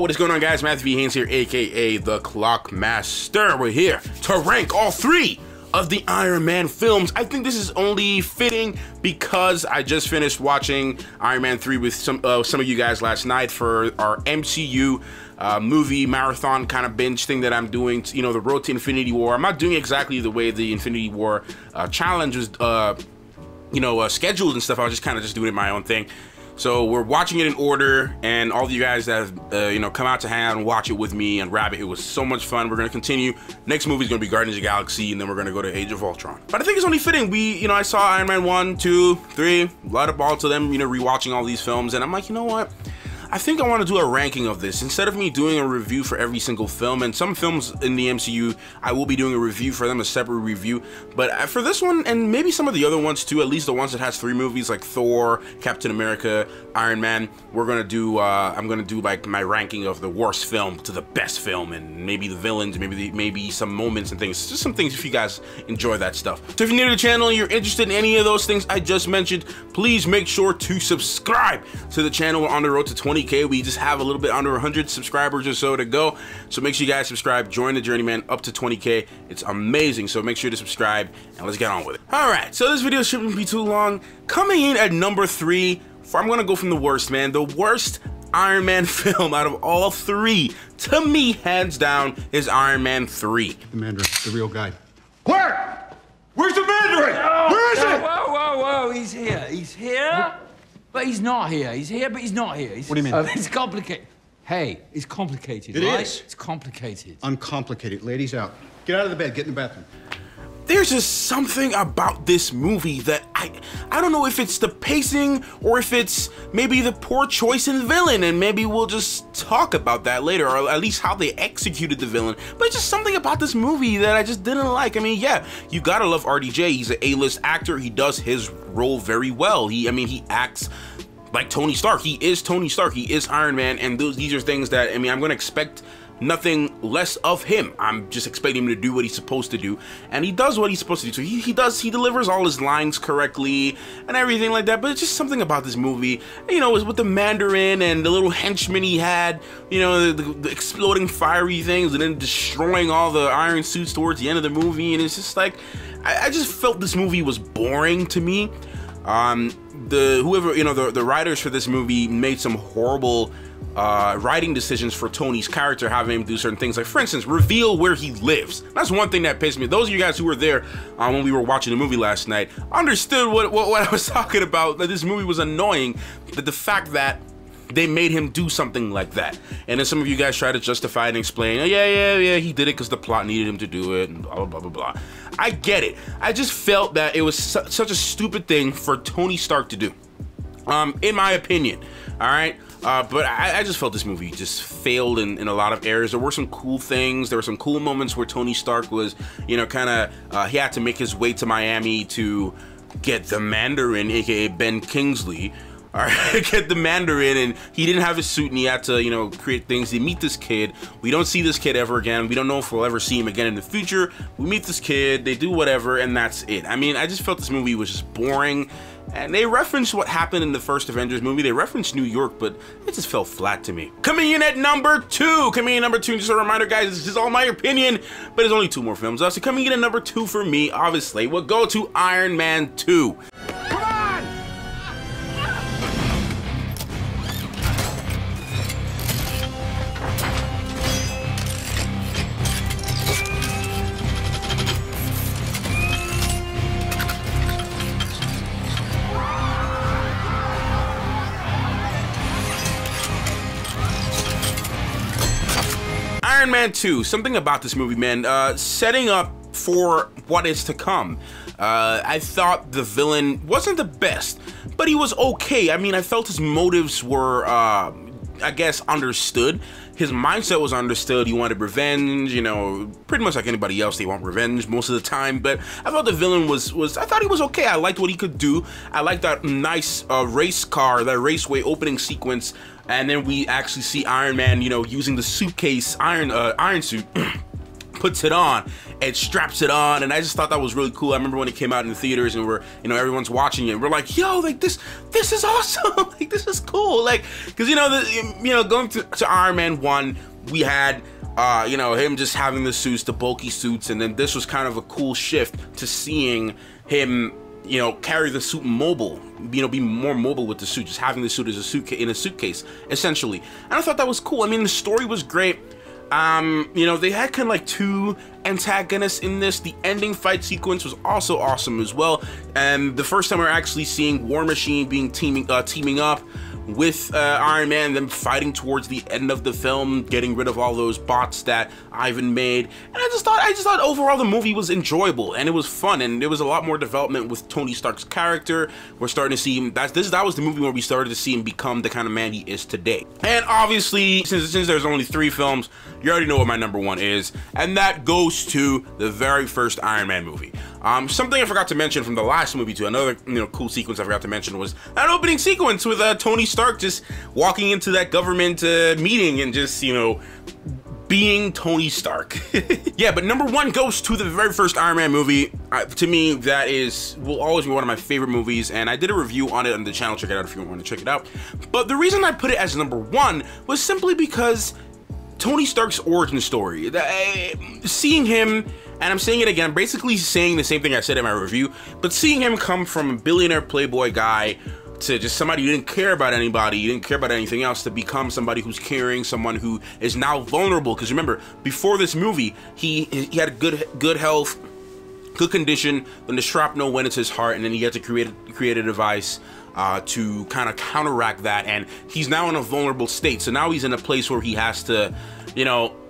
what is going on, guys? Matthew Haynes here, aka the Clock Master. We're here to rank all 3 of the Iron Man films. I think this is only fitting because I just finished watching Iron Man 3 with some of you guys last night for our MCU movie marathon kind of binge thing that I'm doing. You know, the road to Infinity War. I'm not doing exactly the way the Infinity War challenge was, scheduled and stuff. I was just kind of doing it my own thing. So we're watching it in order, and all of you guys that have, come out to hang out and watch it with me and Rabbit, it was so much fun. We're gonna continue. Next movie is gonna be Guardians of the Galaxy, and then we're gonna go to Age of Ultron. But I think it's only fitting. I saw Iron Man 1, 2, 3, a lot of ball to them, rewatching all these films, and I'm like, you know what? I think I want to do a ranking of this instead of me doing a review for every single film. And some films in the MCU, I will be doing a review for them, a separate review. But for this one, and maybe some of the other ones too, at least the ones that has 3 movies like Thor, Captain America, Iron Man, we're gonna do. I'm gonna do like my ranking of the worst film to the best film, and maybe the villains, maybe some moments and things. Just some things if you guys enjoy that stuff. So if you're new to the channel and you're interested in any of those things I just mentioned, please make sure to subscribe to the channel. We're on the road to 20K. We just have a little bit under 100 subscribers or so to go. So make sure you guys subscribe, join the journey, man, up to 20K. It's amazing. So make sure to subscribe and let's get on with it. All right, so this video shouldn't be too long. Coming in at number 3, I'm gonna go from the worst, man. The worst Iron Man film out of all 3, to me, hands down, is Iron Man 3. The Mandarin, the real guy. Where? Where's the Mandarin? Where is it? Whoa, he's here. He's here, but he's not here. He's here, but he's not here. What do you mean? It's complicated. Hey, it's complicated, It right? is. It's complicated. Uncomplicated. Ladies out. Get out of the bed, get in the bathroom. There's just something about this movie that I don't know if it's the pacing or if it's maybe the poor choice in villain, and maybe we'll just talk about that later, or at least how they executed the villain. But it's just something about this movie that I just didn't like. I mean, yeah, you gotta love RDJ. He's an A-list actor. He does his role very well. He acts like Tony Stark. He is Tony Stark. He is Iron Man, and these are things that, I'm gonna expect nothing less of him. I'm just expecting him to do what he's supposed to do, and he does what he's supposed to do. So he delivers all his lines correctly and everything like that. But it's just something about this movie, with the Mandarin and the little henchmen he had, the exploding fiery things, and then destroying all the iron suits towards the end of the movie. And it's just like, I just felt this movie was boring to me. The writers for this movie made some horrible writing decisions for Tony's character, having him do certain things, like, for instance, reveal where he lives. That's one thing that pissed me. Those of you guys who were there when we were watching the movie last night understood what I was talking about, that this movie was annoying, that the fact that they made him do something like that. And then some of you guys try to justify it and explain, oh, yeah, he did it because the plot needed him to do it, and blah, blah, blah, blah. I get it. I just felt that it was such a stupid thing for Tony Stark to do, in my opinion, all right? But I just felt this movie just failed in a lot of areas. There were some cool things. There were some cool moments where Tony Stark was, he had to make his way to Miami to get the Mandarin, aka Ben Kingsley. All right, get the Mandarin, and he didn't have his suit, and he had to, create things. They meet this kid. We don't see this kid ever again. We don't know if we'll ever see him again in the future. We meet this kid, they do whatever, and that's it. I just felt this movie was just boring. And they referenced what happened in the first Avengers movie. They referenced New York, but it just felt flat to me. Coming in at number 2. Just a reminder, guys, this is all my opinion, but there's only 2 more films left. So coming in at number 2 for me, obviously, we'll go to Iron Man 2. Iron Man 2, something about this movie, man, setting up for what is to come. I thought the villain wasn't the best, but he was okay. I felt his motives were, I guess, understood. His mindset was understood. He wanted revenge, pretty much like anybody else, they want revenge most of the time. But I thought the villain was I thought he was okay. I liked what he could do. I liked that nice race car, that raceway opening sequence. And then we actually see Iron Man, using the suitcase, iron suit, puts it on and straps it on, and I just thought that was really cool. I remember when it came out in the theaters and everyone's watching it, and we're like, yo, like this is awesome. Like, this is cool. Like, because going to Iron Man 1, we had him just having the suits, the bulky suits, and then this was kind of a cool shift to seeing him carry the suit mobile, be more mobile with the suit, just having the suit as a suitcase, essentially. And I thought that was cool. I mean, the story was great. They had kind of like two antagonists in this. The ending fight sequence was also awesome as well. And the first time we're actually seeing War Machine teaming up with Iron Man, them fighting towards the end of the film, getting rid of all those bots that Ivan made. And I just thought overall the movie was enjoyable and it was fun, and there was a lot more development with Tony Stark's character. We're starting to see him, that was the movie where we started to see him become the kind of man he is today. And obviously, since there's only 3 films, you already know what my number 1 is, and that goes to the very first Iron Man movie. Something I forgot to mention from the last movie too, another cool sequence I forgot to mention was that opening sequence with Tony Stark just walking into that government meeting and just being Tony Stark. Yeah, but number 1 goes to the very first Iron Man movie. To me, that will always be one of my favorite movies, and I did a review on it on the channel. Check it out if you want to check it out. But the reason I put it as number 1 was simply because Tony Stark's origin story, seeing him, and I'm saying it again, I'm basically saying the same thing I said in my review, but seeing him come from a billionaire playboy guy to just somebody who didn't care about anybody, you didn't care about anything else, to become somebody who's caring, someone who is now vulnerable. Because remember, before this movie, he had good health, good condition, when the shrapnel went into his heart, and then he had to create a device to kind of counteract that, and he's now in a vulnerable state. So now he's in a place where he has to,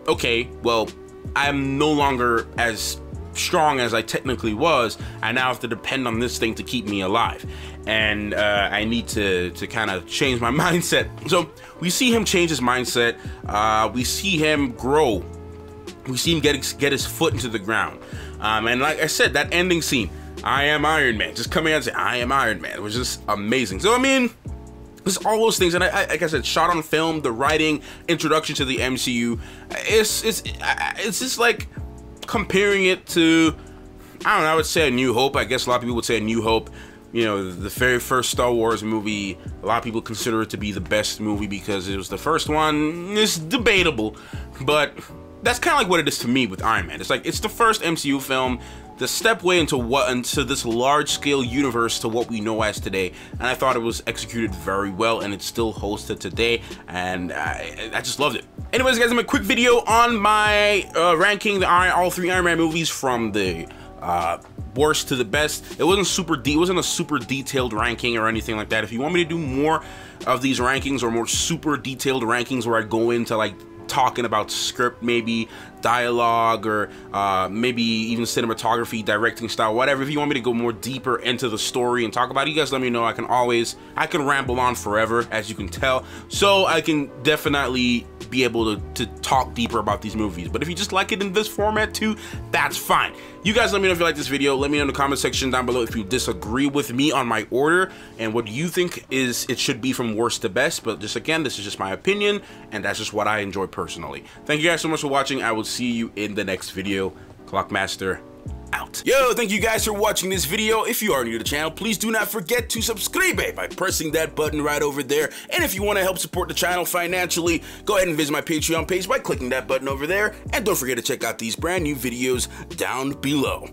okay, well, I'm no longer as strong as I technically was. I now have to depend on this thing to keep me alive, and I need to kind of change my mindset. So we see him change his mindset. We see him grow. We see him get his foot into the ground. And like I said, that ending scene, I am Iron Man, just coming out and saying, I am Iron Man, it was just amazing. So I mean, just all those things, and like I said, shot on film, the writing, introduction to the MCU, it's just like comparing it to, I don't know, I would say A New Hope. I guess a lot of people would say A New Hope. The very first Star Wars movie, a lot of people consider it to be the best movie because it was the first one. It's debatable, but that's kind of like what it is to me with Iron Man. It's like, it's the first MCU film, the step way into this large-scale universe to what we know as today, and I thought it was executed very well, and it still holds to today, and I just loved it. Anyways, guys, I'm a quick video on my ranking all 3 Iron Man movies from the worst to the best. It wasn't a super detailed ranking or anything like that. If you want me to do more of these rankings, or more super detailed rankings where I go into like talking about script, maybe dialogue, or maybe even cinematography, directing style, whatever, if you want me to go more deeper into the story and talk about it, you guys let me know. I can ramble on forever, as you can tell, so I can definitely be able to talk deeper about these movies. But if you just like it in this format too, that's fine. You guys let me know if you like this video. Let me know in the comment section down below if you disagree with me on my order and what you think it should be from worst to best. But just again, this is just my opinion, and that's just what I enjoy personally. Thank you guys so much for watching. I will see you in the next video. Clockmaster out. Yo, thank you guys for watching this video. If you are new to the channel, please do not forget to subscribe by pressing that button right over there. And if you want to help support the channel financially, go ahead and visit my Patreon page by clicking that button over there. And don't forget to check out these brand new videos down below.